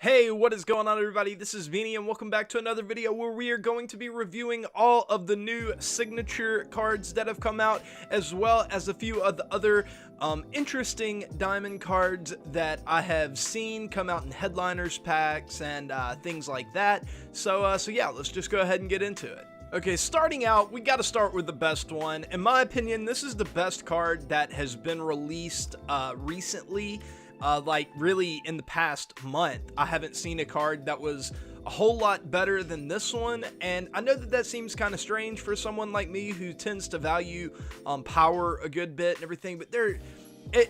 Hey, what is going on, everybody? This is Beanie and welcome back to another video where we are going to be reviewing all of the new signature cards that have come out, as well as a few of the other interesting diamond cards that I have seen come out in headliners packs and things like that. So yeah, let's just go ahead and get into it. Okay, starting out, we got to start with the best one. In my opinion, this is the best card that has been released recently. Like really in the past month. I haven't seen a card that was a whole lot better than this one, and I know that that seems kind of strange for someone like me who tends to value power a good bit and everything, but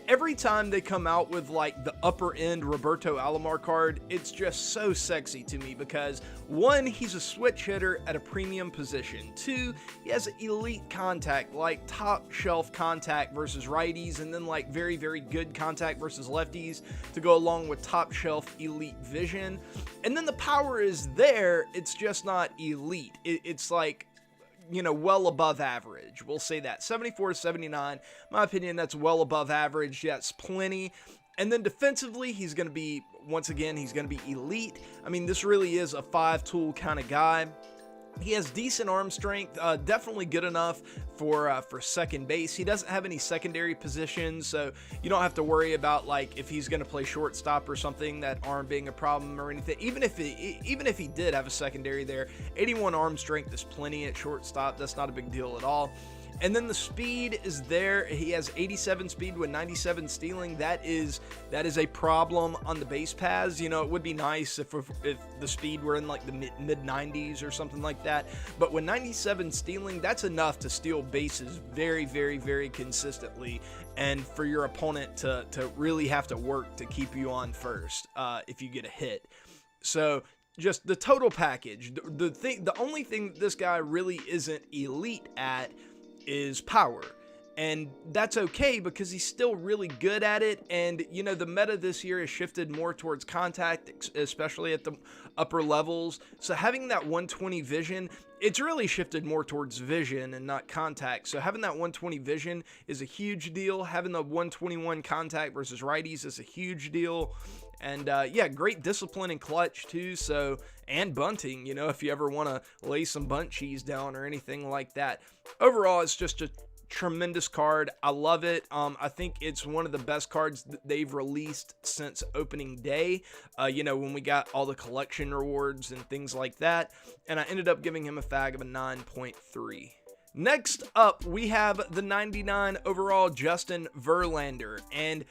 every time they come out with like the upper end Roberto Alomar card, it's just so sexy to me because one, he's a switch hitter at a premium position. Two, he has elite contact, like top shelf contact versus righties, and then like very, very good contact versus lefties to go along with top shelf elite vision. And then the power is there, it's just not elite. It's like, you know, well above average. We'll say that. 74 to 79. My opinion, that's well above average. That's plenty. And then defensively, he's going to be, once again, he's going to be elite. I mean, this really is a five-tool kind of guy. He has decent arm strength, definitely good enough for second base. He doesn't have any secondary positions, so you don't have to worry about like if he's going to play shortstop or something, that arm being a problem or anything. Even if he did have a secondary there, 81 arm strength is plenty at shortstop. That's not a big deal at all. And then the speed is there. He has 87 speed with 97 stealing. That is a problem on the base paths. You know, it would be nice if the speed were in like the mid 90s or something like that. But with 97 stealing, that's enough to steal bases very, very, very consistently, and for your opponent to really have to work to keep you on first if you get a hit. So just the total package. The only thing that this guy really isn't elite at is power, and that's okay because he's still really good at it. And you know, the meta this year has shifted more towards contact, especially at the upper levels, so having that 120 vision, it's really shifted more towards vision and not contact. So having that 120 vision is a huge deal. Having the 121 contact versus righties is a huge deal. And yeah, great discipline and clutch too. So, and bunting, you know, if you ever want to lay some bunt cheese down or anything like that. Overall, it's just a tremendous card. I love it. I think it's one of the best cards that they've released since opening day. You know, when we got all the collection rewards and things like that. And I ended up giving him a fag of a 9.3. Next up, we have the 99 overall Justin Verlander, and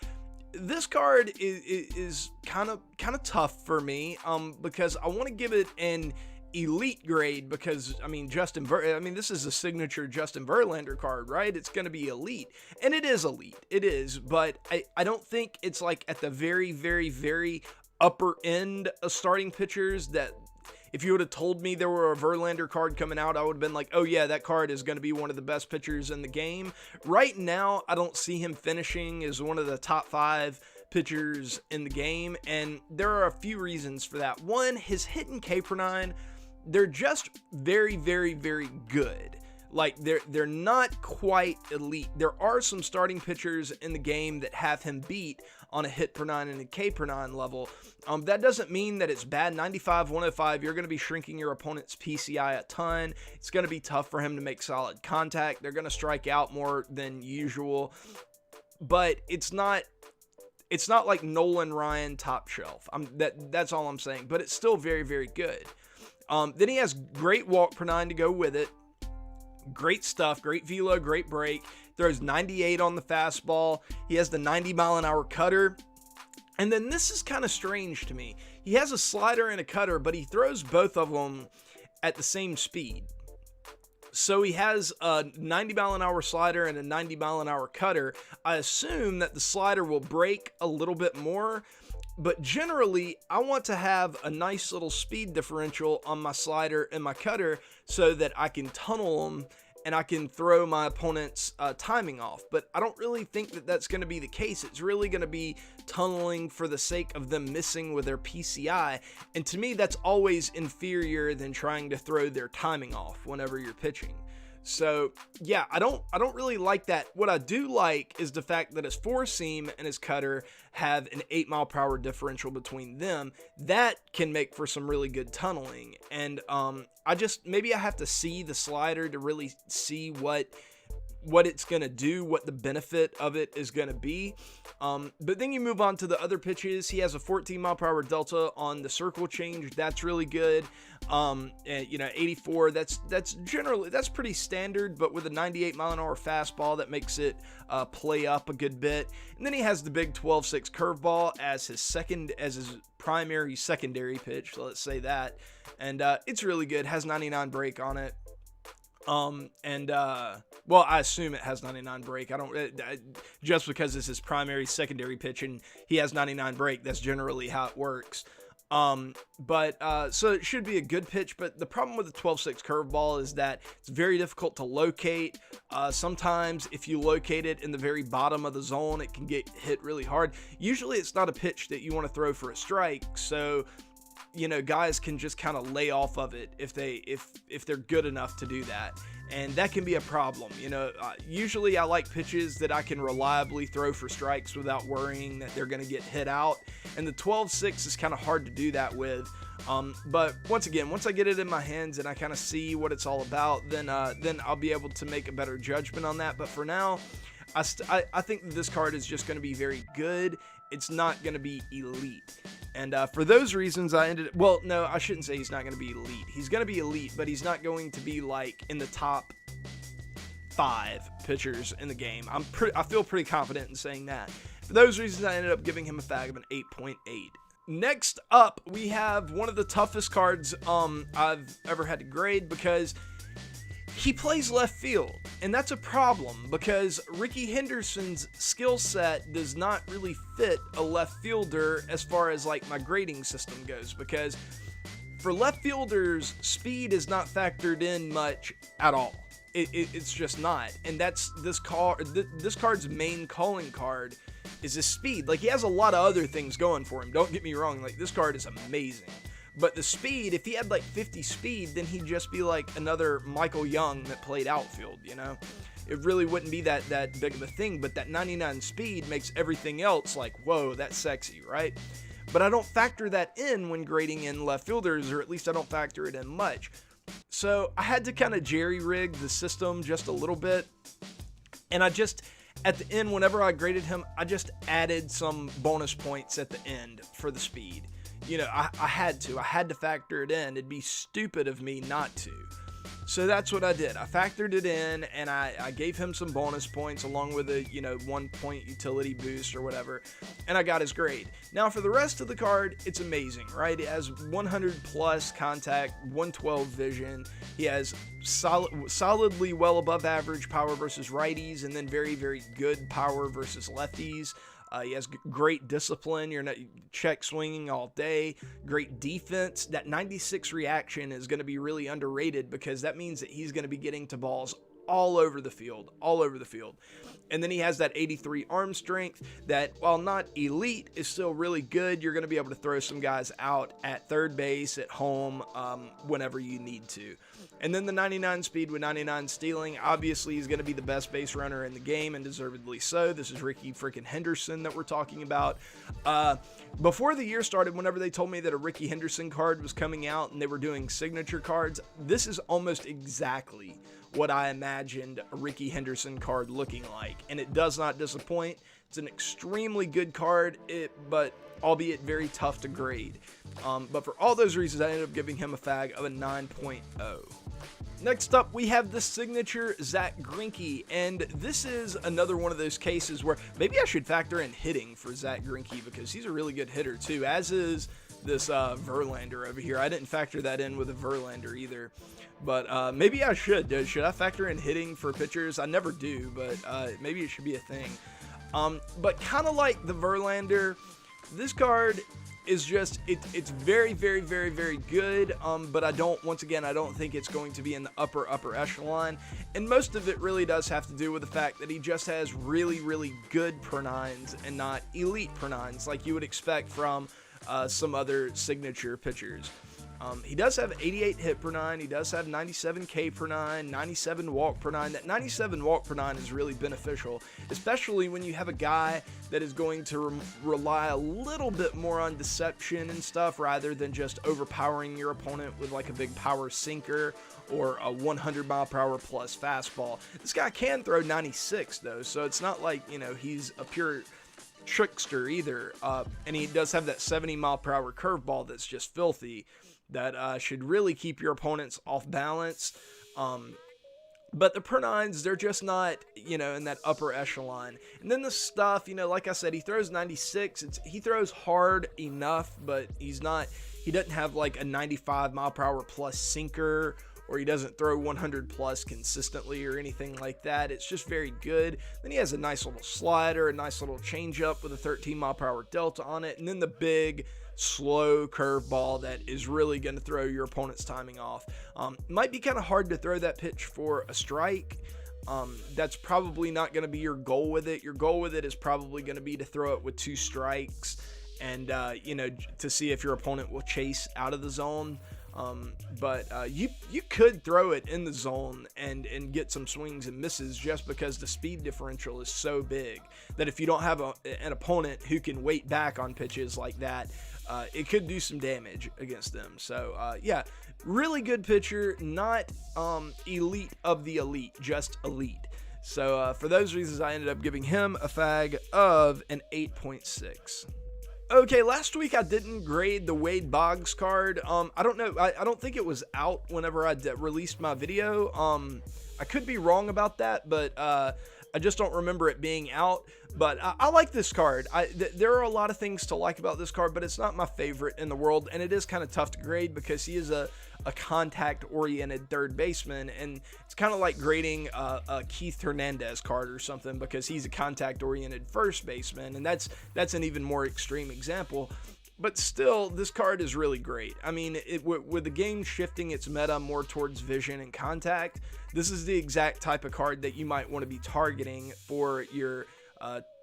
this card is kind of tough for me because I want to give it an elite grade because I mean this is a signature Justin Verlander card, right? It's going to be elite, and it is elite. It is, but I don't think it's like at the very, very, very upper end of starting pitchers. That if you would have told me there were a Verlander card coming out, I would have been like, oh yeah, that card is going to be one of the best pitchers in the game. Right now, I don't see him finishing as one of the top 5 pitchers in the game, and there are a few reasons for that. One, his hit and K per 9, they're just very, very, very good. Like they're not quite elite. There are some starting pitchers in the game that have him beat on a hit per 9 and a K per 9 level. That doesn't mean that it's bad. 95, 105, you're going to be shrinking your opponent's PCI a ton. It's going to be tough for him to make solid contact. They're going to strike out more than usual, but it's not like Nolan Ryan top shelf. That's all I'm saying, but it's still very, very good. Then he has great walk per 9 to go with it. Great stuff, great velo, great break. Throws 98 on the fastball. He has the 90-mile-an-hour cutter. And then this is kind of strange to me. He has a slider and a cutter, but he throws both of them at the same speed. So he has a 90-mile-an-hour slider and a 90-mile-an-hour cutter. I assume that the slider will break a little bit more, but generally, I want to have a nice little speed differential on my slider and my cutter so that I can tunnel them and I can throw my opponent's timing off. But I don't really think that that's going to be the case. It's really going to be tunneling for the sake of them missing with their PCI. And to me, that's always inferior than trying to throw their timing off whenever you're pitching. So yeah, I don't really like that. What I do like is the fact that his four seam and his cutter have an 8 mile per hour differential between them. That can make for some really good tunneling. And maybe I have to see the slider to really see what it's going to do, what the benefit of it is going to be. But then you move on to the other pitches. He has a 14 mile per hour delta on the circle change. That's really good. And 84, that's pretty standard, but with a 98 mile an hour fastball, that makes it play up a good bit. And then he has the big 12-6 curveball as his primary secondary pitch. So let's say that. And it's really good. Has 99 break on it. Well, I assume it has 99 break. Just because it's his primary secondary pitch and he has 99 break, that's generally how it works. So it should be a good pitch, but the problem with the 12-6 curveball is that it's very difficult to locate. Sometimes if you locate it in the very bottom of the zone, it can get hit really hard. Usually it's not a pitch that you want to throw for a strike. So, guys can just kind of lay off of it if they're good enough to do that. And that can be a problem. Usually I like pitches that I can reliably throw for strikes without worrying that they're going to get hit out. And the 12-6 is kind of hard to do that with. But once I get it in my hands and I kind of see what it's all about, then I'll be able to make a better judgment on that. But for now, I think that this card is just going to be very good. It's not going to be elite. And for those reasons, I shouldn't say he's not going to be elite. He's going to be elite, but he's not going to be like in the top 5 pitchers in the game. I feel pretty confident in saying that. For those reasons, I ended up giving him a fag of an 8.8. Next up, we have one of the toughest cards I've ever had to grade because he plays left field, and that's a problem because Ricky Henderson's skill set does not really fit a left fielder as far as like my grading system goes, because for left fielders, speed is not factored in much at all. It's just not, and that's this card's main calling card is his speed. Like, he has a lot of other things going for him, don't get me wrong, like this card is amazing. But the speed, if he had like 50 speed, then he'd just be like another Michael Young that played outfield, It really wouldn't be that big of a thing, but that 99 speed makes everything else like, whoa, that's sexy, right? But I don't factor that in when grading in left fielders, or at least I don't factor it in much. So I had to kind of jerry-rig the system just a little bit, and at the end, whenever I graded him, I just added some bonus points at the end for the speed. I had to factor it in. It'd be stupid of me not to. So that's what I did. I factored it in, and I gave him some bonus points along with a 1 point utility boost or whatever, and I got his grade. Now for the rest of the card, it's amazing, right? It has 100 plus contact, 112 vision. He has solidly well above average power versus righties, and then very, very good power versus lefties. He has great discipline. You're not check swinging all day. Great defense. That 96 reaction is going to be really underrated because that means that he's going to be getting to balls all over the field. And then he has that 83 arm strength that, while not elite, is still really good. You're going to be able to throw some guys out at third base, at home, whenever you need to. And then the 99 speed with 99 stealing. Obviously, he's going to be the best base runner in the game, and deservedly so. This is Ricky freaking Henderson that we're talking about. Before the year started, whenever they told me that a Ricky Henderson card was coming out and they were doing signature cards, this is almost exactly what I imagined a Ricky Henderson card looking like, and it does not disappoint. It's an extremely good card, but albeit very tough to grade. But for all those reasons, I ended up giving him a fag of a 9.0. Next up, we have the signature Zack Greinke, and this is another one of those cases where maybe I should factor in hitting for Zack Greinke because he's a really good hitter too, as is this Verlander over here. I didn't factor that in with a Verlander either, but maybe I should. Should I factor in hitting for pitchers? I never do, but maybe it should be a thing. But kind of like the Verlander, this card is just, it's very, very, very, very good, but I don't think it's going to be in the upper echelon, and most of it really does have to do with the fact that he just has really, really good per-nines and not elite per-nines like you would expect from some other signature pitchers. He does have 88 hit per 9. He does have 97 K per 9, 97 walk per 9. That 97 walk per 9 is really beneficial, especially when you have a guy that is going to rely a little bit more on deception and stuff rather than just overpowering your opponent with like a big power sinker or a 100 mile per hour plus fastball. This guy can throw 96 though, so it's not like, you know, he's a pure trickster either. And he does have that 70 mile per hour curveball that's just filthy. That should really keep your opponents off balance. But the per 9s, they're just not, you know, in that upper echelon. And then the stuff, you know, like I said, he throws 96. He throws hard enough, but he doesn't have like a 95 mile per hour plus sinker, or he doesn't throw 100 plus consistently or anything like that. It's just very good. Then he has a nice little slider, a nice little changeup with a 13 mile per hour delta on it, and then the big slow curveball that is really going to throw your opponent's timing off. Might be kind of hard to throw that pitch for a strike. That's probably not going to be your goal with it. Your goal with it is probably going to be to throw it with 2 strikes and, you know, to see if your opponent will chase out of the zone. But you could throw it in the zone and get some swings and misses just because the speed differential is so big that if you don't have an opponent who can wait back on pitches like that, it could do some damage against them. So yeah, really good pitcher, not elite of the elite, just elite. So for those reasons, I ended up giving him a fag of an 8.6. Okay, last week I didn't grade the Wade Boggs card. I don't know. I don't think it was out whenever I released my video. I could be wrong about that, but I just don't remember it being out. But I like this card. There are a lot of things to like about this card, but it's not my favorite in the world, and it is kind of tough to grade because he is a contact-oriented third baseman, and it's kind of like grading a Keith Hernandez card or something because he's a contact-oriented first baseman, and that's an even more extreme example. But still, this card is really great. I mean, with the game shifting its meta more towards vision and contact, this is the exact type of card that you might want to be targeting for your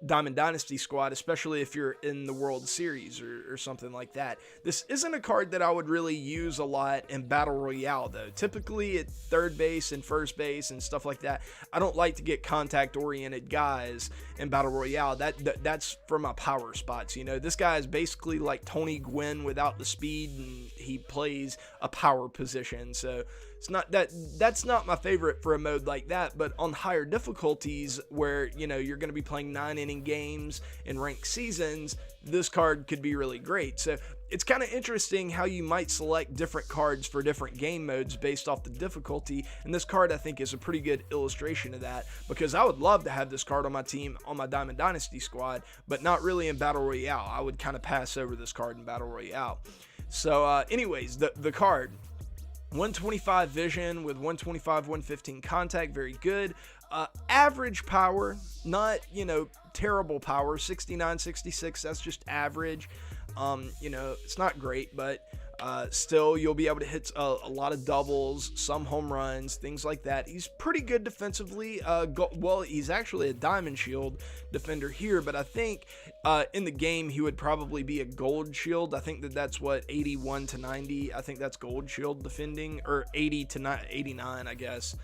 Diamond Dynasty squad, especially if you're in the World Series or something like that. This isn't a card that I would really use a lot in Battle Royale, though. Typically at third base and first base and stuff like that, I don't like to get contact-oriented guys in Battle Royale. That's for my power spots, you know. This guy is basically like Tony Gwynn without the speed, and he plays a power position, so it's not that's not my favorite for a mode like that. But on higher difficulties where, you know, you're going to be playing 9-inning games in ranked seasons, this card could be really great. So it's kind of interesting how you might select different cards for different game modes based off the difficulty, and this card I think is a pretty good illustration of that, because I would love to have this card on my team on my Diamond Dynasty squad, but not really in Battle Royale. I would kind of pass over this card in Battle Royale. So anyways, the card, 125 vision with 125, 115 contact, very good. Average power, not, you know, terrible power, 69, 66, that's just average. You know, it's not great, but still you'll be able to hit a lot of doubles, some home runs, things like that. He's pretty good defensively. Well, he's actually a Diamond Shield defender here, but I think in the game he would probably be a Gold Shield. I think that's what, 81 to 90. I think that's Gold Shield defending, or 80 to 89, I guess.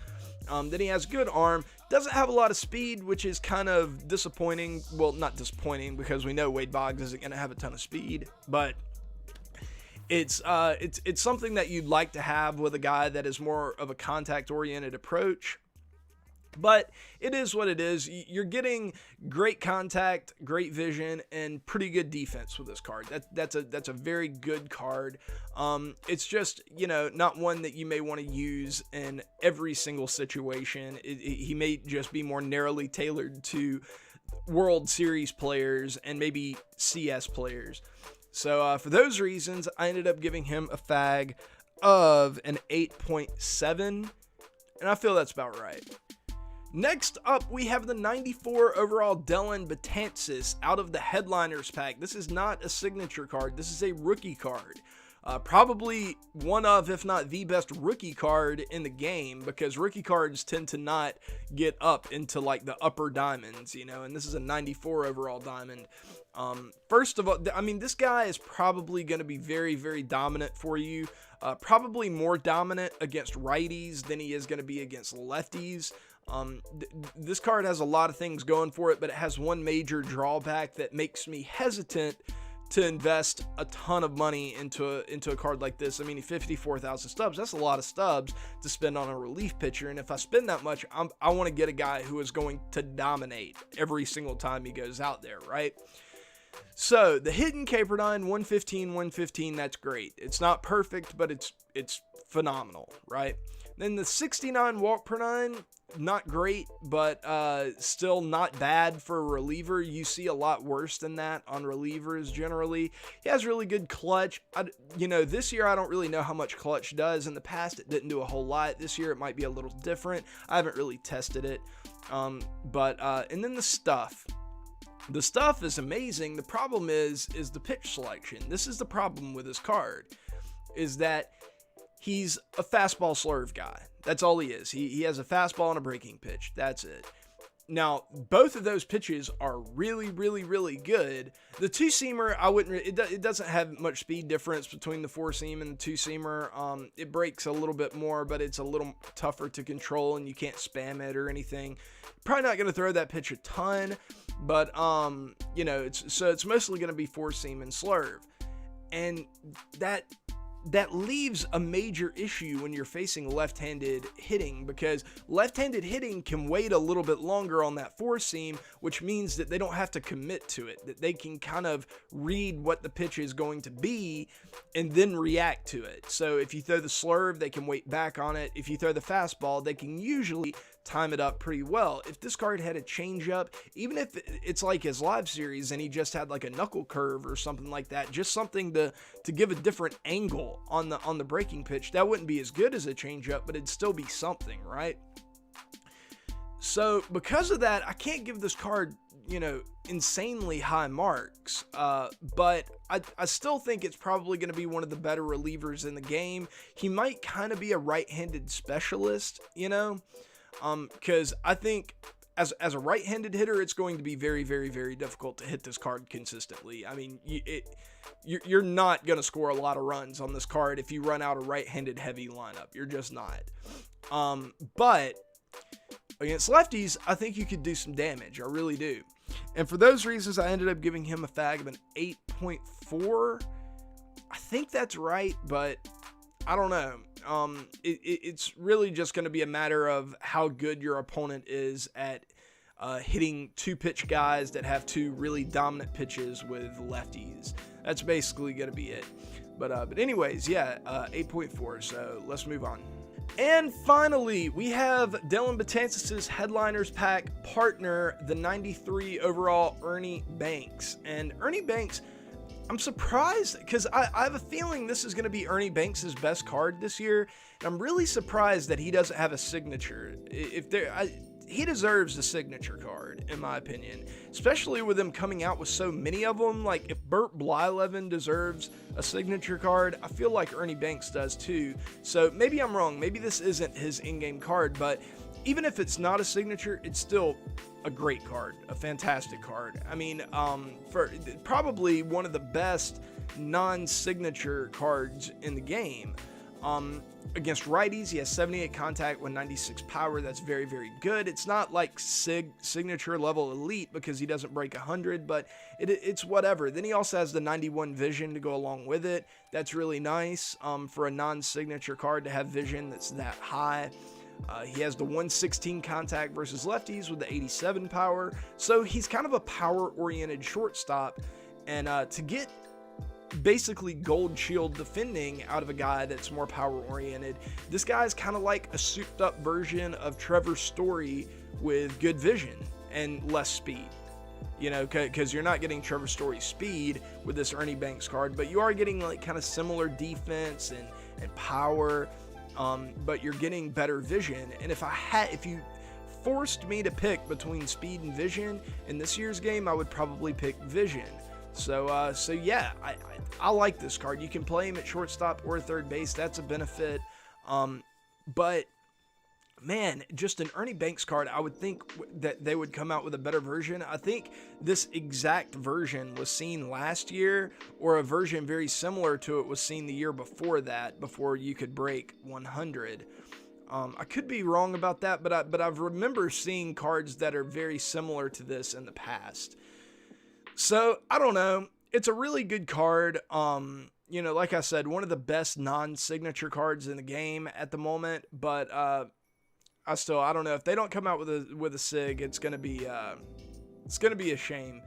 Then he has good arm, doesn't have a lot of speed, which is kind of disappointing. Well, not disappointing, because we know Wade Boggs isn't going to have a ton of speed, but it's something that you'd like to have with a guy that is more of a contact-oriented approach. But it is what it is. You're getting great contact, great vision, and pretty good defense with this card. That's a very good card. It's just, you know, not one that you may want to use in every single situation. He may just be more narrowly tailored to World Series players and maybe CS players. So for those reasons, I ended up giving him a fag of an 8.7, and I feel that's about right. Next up, we have the 94 overall Dellin Betances out of the Headliners pack. This is not a signature card. This is a rookie card. Probably one of, if not the best rookie card in the game, because rookie cards tend to not get up into like the upper diamonds, you know, and this is a 94 overall diamond. First of all, I mean, this guy is probably going to be very, very dominant for you. Probably more dominant against righties than he is going to be against lefties. This card has a lot of things going for it, but it has one major drawback that makes me hesitant to invest a ton of money into a card like this. I mean, 54,000 stubs, that's a lot of stubs to spend on a relief pitcher, and if I spend that much, I want to get a guy who is going to dominate every single time he goes out there, right? So the hidden Caperdine, 115, 115, that's great. It's not perfect, but it's phenomenal, right? Then the 69 walk per 9, not great, but still not bad for a reliever. You see a lot worse than that on relievers generally. He has really good clutch. You know, this year I don't really know how much clutch does. In the past, it didn't do a whole lot. This year it might be a little different. I haven't really tested it. And then the stuff. The stuff is amazing. The problem is the pitch selection. This is the problem with this card, is that he's a fastball slurve guy. That's all he is. He has a fastball and a breaking pitch. That's it. Now, both of those pitches are really, really, really good. The two-seamer, it doesn't have much speed difference between the four-seam and the two-seamer. It breaks a little bit more, but it's a little tougher to control, and you can't spam it or anything. Probably not going to throw that pitch a ton, but, you know, it's mostly going to be four-seam and slurve. And that leaves a major issue when you're facing left-handed hitting, because left-handed hitting can wait a little bit longer on that four seam, which means that they don't have to commit to it, that they can kind of read what the pitch is going to be and then react to it. So if you throw the slurve, they can wait back on it. If you throw the fastball, they can usually time it up pretty well. If this card had a changeup, even if it's like his live series and he just had like a knuckle curve or something like that, just something to give a different angle on the breaking pitch, that wouldn't be as good as a changeup, but it'd still be something, right? So because of that, I can't give this card, you know, insanely high marks, but I still think it's probably going to be one of the better relievers in the game. He might kind of be a right-handed specialist, you know, because I think as a right-handed hitter, it's going to be very, very, very difficult to hit this card consistently. I mean, you're not going to score a lot of runs on this card if you run out a right-handed heavy lineup. You're just not. But against lefties, I think you could do some damage. I really do. And for those reasons, I ended up giving him a FAG of an 8.4. I think that's right, but I don't know. It's really just going to be a matter of how good your opponent is at hitting two-pitch guys that have two really dominant pitches with lefties. That's basically going to be it. But anyways, yeah, 8.4. So let's move on. And finally, we have Dellin Betances' Headliners Pack partner, the 93 overall Ernie Banks. And Ernie Banks, I'm surprised because I have a feeling this is going to be Ernie Banks' best card this year. And I'm really surprised that he doesn't have a signature. He deserves a signature card, in my opinion, especially with them coming out with so many of them. Like, if Bert Blyleven deserves a signature card, I feel like Ernie Banks does too. So maybe I'm wrong. Maybe this isn't his in-game card, but even if it's not a signature, it's still a great card, a fantastic card. I mean, for probably one of the best non-signature cards in the game. Against righties, he has 78 contact with 96 power. That's very, very good. It's not like signature level elite because he doesn't break 100, but it's whatever. Then he also has the 91 vision to go along with it. That's really nice for a non-signature card to have vision that's that high. He has the 116 contact versus lefties with the 87 power. So he's kind of a power-oriented shortstop. And to get basically gold shield defending out of a guy that's more power-oriented, this guy's kind of like a souped-up version of Trevor Story with good vision and less speed. You know, because you're not getting Trevor Story's speed with this Ernie Banks card, but you are getting like kind of similar defense and power. But you're getting better vision. And if you forced me to pick between speed and vision in this year's game, I would probably pick vision. So yeah, I like this card. You can play him at shortstop or third base. That's a benefit. But man, just an Ernie Banks card, I would think that they would come out with a better version. I think this exact version was seen last year, or a version very similar to it was seen the year before that, before you could break 100. I could be wrong about that, but I remember seeing cards that are very similar to this in the past. So I don't know. It's a really good card. You know, like I said, one of the best non-signature cards in the game at the moment. But I don't know, if they don't come out with a sig, it's gonna be a shame.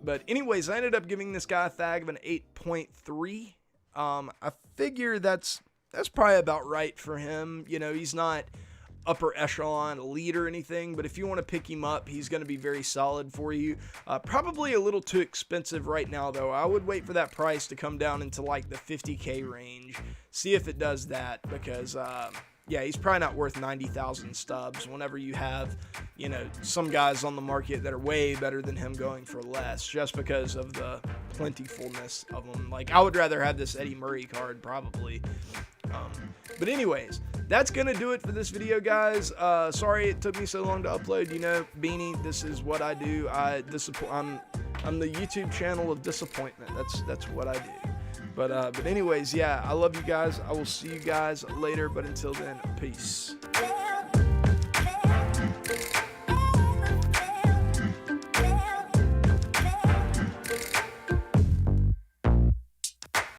But anyways, I ended up giving this guy a thag of an 8.3. I figure that's probably about right for him. You know, he's not upper echelon elite or anything, but if you want to pick him up, he's going to be very solid for you. Probably a little too expensive right now, though. I would wait for that price to come down into like the 50K range. See if it does that, because yeah, he's probably not worth 90,000 stubs whenever you have, you know, some guys on the market that are way better than him going for less, just because of the plentifulness of them. Like, I would rather have this Eddie Murray card, probably. But anyways, that's going to do it for this video, guys. Sorry it took me so long to upload. You know, Beanie, this is what I do. I'm the YouTube channel of disappointment. That's what I do. But anyways, yeah, I love you guys. I will see you guys later. But until then, peace.